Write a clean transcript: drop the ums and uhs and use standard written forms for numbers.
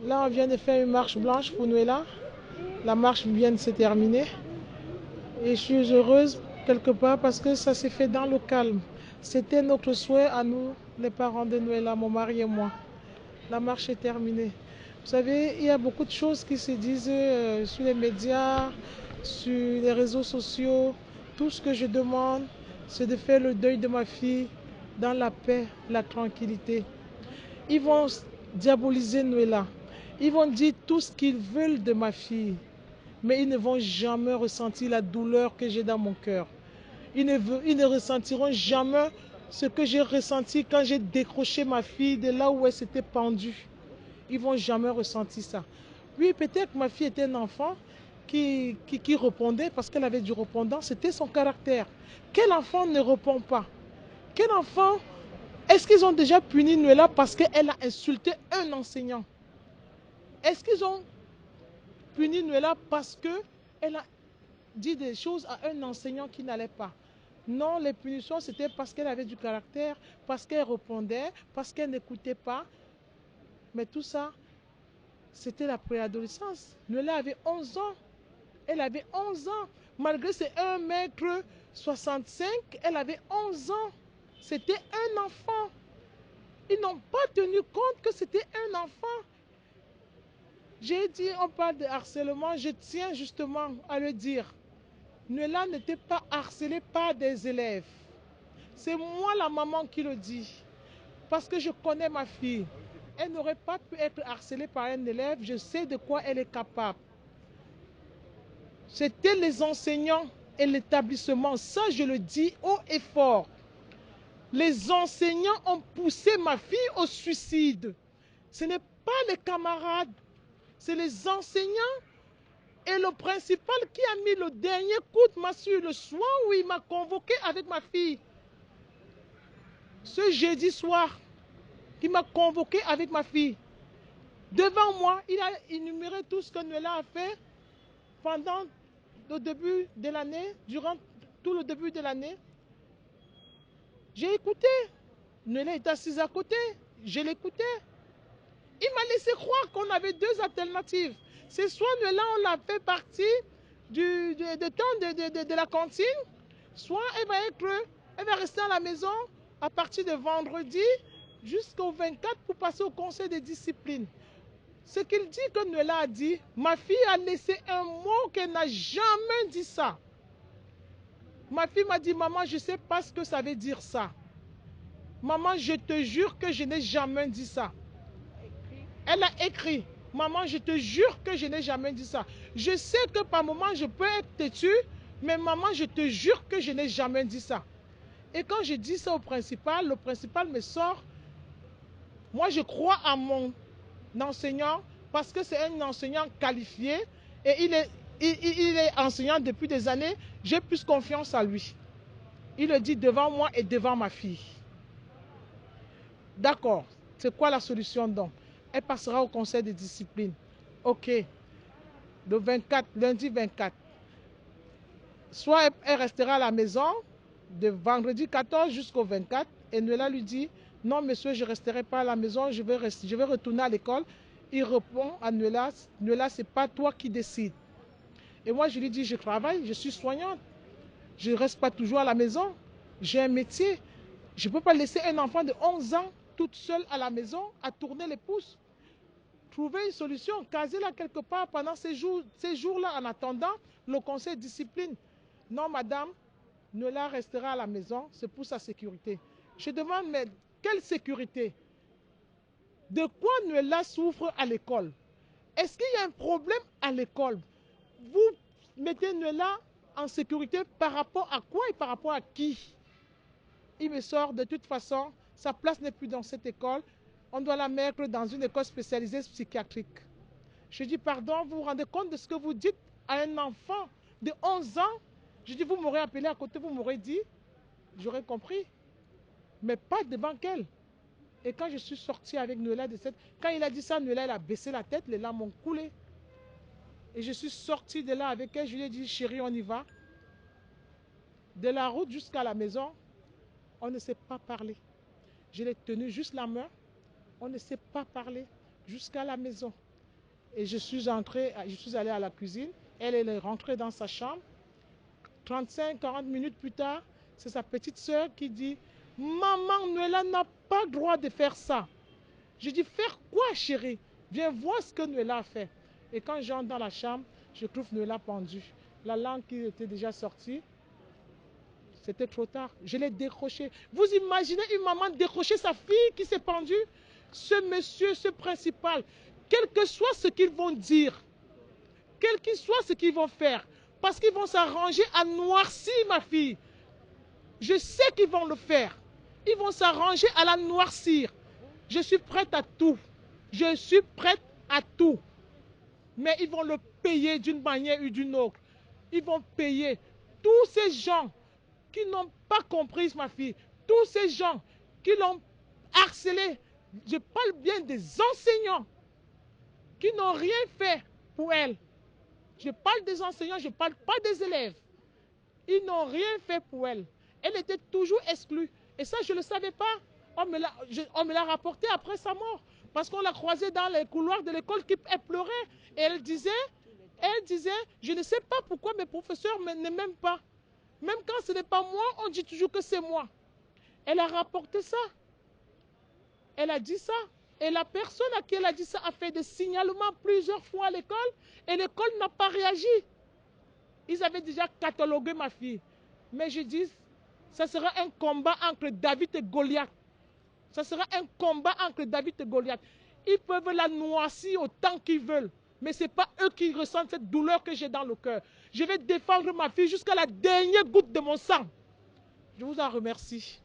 Là, on vient de faire une marche blanche pour Noëlla. La marche vient de se terminer. Et je suis heureuse quelque part parce que ça s'est fait dans le calme. C'était notre souhait à nous, les parents de Noëlla, mon mari et moi. La marche est terminée. Vous savez, il y a beaucoup de choses qui se disent sur les médias, sur les réseaux sociaux. Tout ce que je demande, c'est de faire le deuil de ma fille dans la paix, la tranquillité. Ils vont diaboliser Noëlla. Ils vont dire tout ce qu'ils veulent de ma fille. Mais ils ne vont jamais ressentir la douleur que j'ai dans mon cœur. Ils ne ressentiront jamais ce que j'ai ressenti quand j'ai décroché ma fille de là où elle s'était pendue. Ils ne vont jamais ressentir ça. Oui, peut-être que ma fille était un enfant qui répondait parce qu'elle avait du répondant. C'était son caractère. Quel enfant ne répond pas? Quel enfant? Est-ce qu'ils ont déjà puni Noëlla parce qu'elle a insulté un enseignant? Est-ce qu'ils ont puni Noëlla parce qu'elle a dit des choses à un enseignant qui n'allait pas? Non, les punitions, c'était parce qu'elle avait du caractère, parce qu'elle répondait, parce qu'elle n'écoutait pas. Mais tout ça, c'était la préadolescence. Noëlla avait 11 ans. Elle avait 11 ans. Malgré ses 1,65 m, elle avait 11 ans. C'était un enfant. Ils n'ont pas tenu compte que c'était un enfant. J'ai dit, on parle de harcèlement, je tiens justement à le dire. Noëlla n'était pas harcelée par des élèves. C'est moi la maman qui le dit. Parce que je connais ma fille. Elle n'aurait pas pu être harcelée par un élève. Je sais de quoi elle est capable. C'était les enseignants et l'établissement. Ça, je le dis haut et fort. Les enseignants ont poussé ma fille au suicide. Ce n'est pas les camarades, c'est les enseignants et le principal qui a mis le dernier coup de massue le soir où il m'a convoqué avec ma fille. Ce jeudi soir, il m'a convoqué avec ma fille. Devant moi, il a énuméré tout ce que Noëlla a fait pendant le début de l'année, durant tout le début de l'année. J'ai écouté. Noëlla est assise à côté. Je l'écoutais. Il m'a laissé croire qu'on avait deux alternatives. C'est soit Noëlla, on l'a fait partie de temps de la cantine, soit elle va rester à la maison à partir de vendredi jusqu'au 24 pour passer au conseil de discipline. Ce qu'il dit que Noëlla a dit, ma fille a laissé un mot qu'elle n'a jamais dit ça. Ma fille m'a dit, maman, je ne sais pas ce que ça veut dire ça. Maman, je te jure que je n'ai jamais dit ça. Elle a écrit, maman, je te jure que je n'ai jamais dit ça. Je sais que par moment, je peux être têtue, mais maman, je te jure que je n'ai jamais dit ça. Et quand je dis ça au principal, le principal me sort. Moi, je crois à mon enseignant parce que c'est un enseignant qualifié et il est enseignant depuis des années. J'ai plus confiance à lui. Il le dit devant moi et devant ma fille. D'accord. C'est quoi la solution donc? Elle passera au conseil de discipline. Ok. Le 24, lundi 24. Soit elle restera à la maison de vendredi 14 jusqu'au 24 et Noëlla lui dit non monsieur, je ne resterai pas à la maison, je vais retourner à l'école. Il répond à Noëlla, Noëlla, ce n'est pas toi qui décides. Et moi je lui dis je travaille, je suis soignante, je ne reste pas toujours à la maison, j'ai un métier. Je ne peux pas laisser un enfant de 11 ans toute seule à la maison à tourner les pouces. Trouver une solution, caser-la quelque part pendant ces jours-là en attendant le conseil de discipline. Non, madame, Noëlla restera à la maison, c'est pour sa sécurité. Je demande, mais quelle sécurité? De quoi Noëlla souffre à l'école? Est-ce qu'il y a un problème à l'école? Vous mettez Noëlla en sécurité par rapport à quoi et par rapport à qui? Il me sort, de toute façon, sa place n'est plus dans cette école. On doit la mettre dans une école spécialisée psychiatrique. Je dis, pardon, vous vous rendez compte de ce que vous dites à un enfant de 11 ans? Je dis, vous m'aurez appelé à côté, vous m'aurez dit, j'aurais compris, mais pas devant qu'elle. Et quand je suis sortie avec Noëlla quand il a dit ça, Noëlla, elle a baissé la tête, les larmes ont coulé. Et je suis sortie de là avec elle, je lui ai dit, chérie, on y va. De la route jusqu'à la maison, on ne s'est pas parlé. Je l'ai tenu juste la main, on ne s'est pas parlé jusqu'à la maison. Et je suis allée à la cuisine. Elle est rentrée dans sa chambre. 35-40 minutes plus tard, c'est sa petite sœur qui dit, maman, Noëlla n'a pas le droit de faire ça. Je dis, faire quoi, chérie? Viens voir ce que Noëlla a fait. Et quand j'entre dans la chambre, je trouve Noëlla pendue. La langue qui était déjà sortie, c'était trop tard. Je l'ai décroché. Vous imaginez une maman décrocher sa fille qui s'est pendue? Ce monsieur, ce principal, quel que soit ce qu'ils vont dire, quel que soit ce qu'ils vont faire, parce qu'ils vont s'arranger à noircir ma fille. Je sais qu'ils vont le faire. Ils vont s'arranger à la noircir. Je suis prête à tout. Je suis prête à tout. Mais ils vont le payer d'une manière ou d'une autre. Ils vont payer. Tous ces gens qui n'ont pas compris ma fille, tous ces gens qui l'ont harcelée, je parle bien des enseignants qui n'ont rien fait pour elle. Je parle des enseignants, je ne parle pas des élèves. Ils n'ont rien fait pour elle. Elle était toujours exclue. Et ça, je ne le savais pas. On me l'a rapporté après sa mort. Parce qu'on l'a croisée dans les couloirs de l'école, elle pleurait. Et elle disait, je ne sais pas pourquoi mes professeurs ne m'aiment pas. Même quand ce n'est pas moi, on dit toujours que c'est moi. Elle a rapporté ça. Elle a dit ça. Et la personne à qui elle a dit ça a fait des signalements plusieurs fois à l'école. Et l'école n'a pas réagi. Ils avaient déjà catalogué ma fille. Mais je dis, ça sera un combat entre David et Goliath. Ça sera un combat entre David et Goliath. Ils peuvent la noircir autant qu'ils veulent. Mais ce n'est pas eux qui ressentent cette douleur que j'ai dans le cœur. Je vais défendre ma fille jusqu'à la dernière goutte de mon sang. Je vous en remercie.